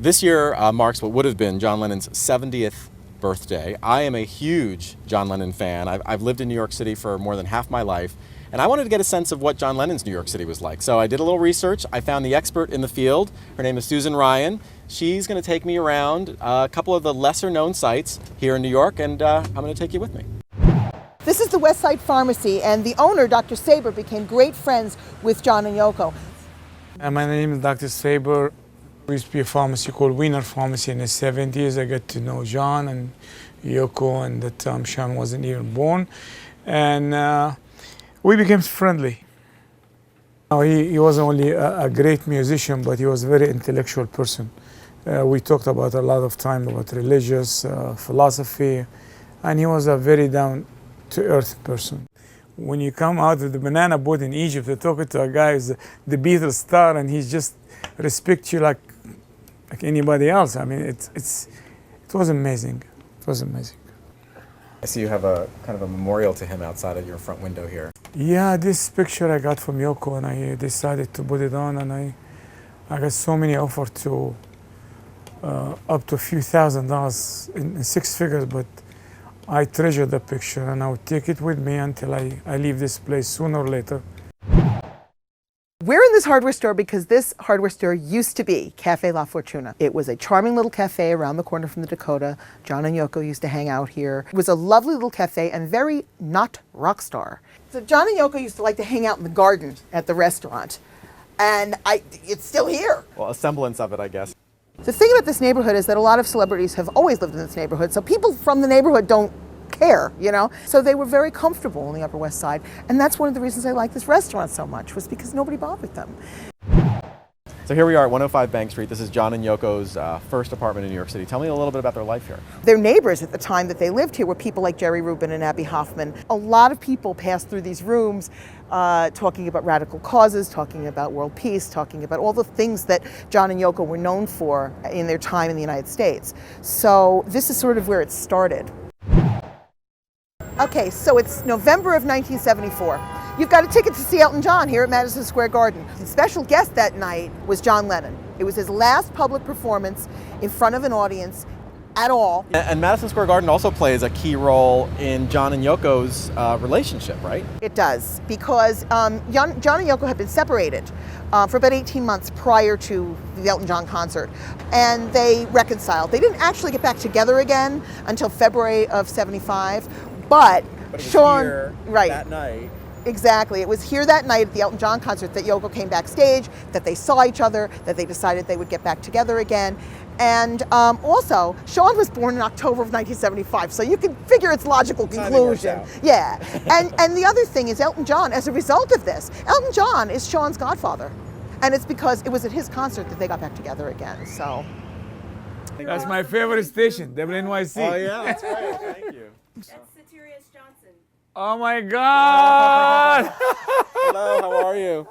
This year marks what would have been John Lennon's 70th birthday. I am a huge John Lennon fan. I've lived in New York City for more than half my life, and I wanted to get a sense of what John Lennon's New York City was like. So I did a little research. I found the expert in the field. Her name is Susan Ryan. She's going to take me around a couple of the lesser known sites here in New York, and I'm going to take you with me. This is the West Side Pharmacy, and the owner, Dr. Saber, became great friends with John and Yoko. My name is Dr. Saber. We used to be a pharmacy called Wiener Pharmacy in the 70s. I got to know John and Yoko, and at the time Sean wasn't even born. And we became friendly. He was only a great musician, but he was a very intellectual person. We talked about a lot of time about religious philosophy, and he was a very down-to-earth person. When you come out of the banana boat in Egypt, you're talking to a guy who's the Beatles star, and he just respects you like anybody else. I mean, it was amazing. It was amazing. I see you have a kind of a memorial to him outside of your front window here. Yeah, this picture I got from Yoko, and I decided to put it on, and I got so many offers to up to a few $1,000s in six figures, but I treasure the picture, and I would take it with me until I leave this place sooner or later. We're in this hardware store because this hardware store used to be Cafe La Fortuna. It was a charming little cafe around the corner from the Dakota. John and Yoko used to hang out here. It was a lovely little cafe and very not rock star. So John and Yoko used to like to hang out in the garden at the restaurant. And it's still here. Well, a semblance of it, I guess. The thing about this neighborhood is that a lot of celebrities have always lived in this neighborhood, so people from the neighborhood don't care, you know? So they were very comfortable on the Upper West Side, and that's one of the reasons I like this restaurant so much, was because nobody bothered them. So here we are at 105 Bank Street. This is John and Yoko's first apartment in New York City. Tell me a little bit about their life here. Their neighbors at the time that they lived here were people like Jerry Rubin and Abby Hoffman. A lot of people passed through these rooms talking about radical causes, talking about world peace, talking about all the things that John and Yoko were known for in their time in the United States. So this is sort of where it started. Okay, so it's November of 1974. You've got a ticket to see Elton John here at Madison Square Garden. The special guest that night was John Lennon. It was his last public performance in front of an audience at all. And Madison Square Garden also plays a key role in John and Yoko's relationship, right? It does, because John and Yoko had been separated for about 18 months prior to the Elton John concert, and they reconciled. They didn't actually get back together again until February of '75, but it was Sean, here right, that night. Exactly. It was here that night at the Elton John concert that Yoko came backstage, that they saw each other, that they decided they would get back together again. And also, Sean was born in October of 1975, so you can figure its logical conclusion. Yeah. And the other thing is Elton John, as a result of this, Elton John is Sean's godfather. And it's because it was at his concert that they got back together again, so. That's my favorite station, WNYC. Oh yeah, that's right, thank you. That's Soterios Johnson. Oh my God! Hello, how are you?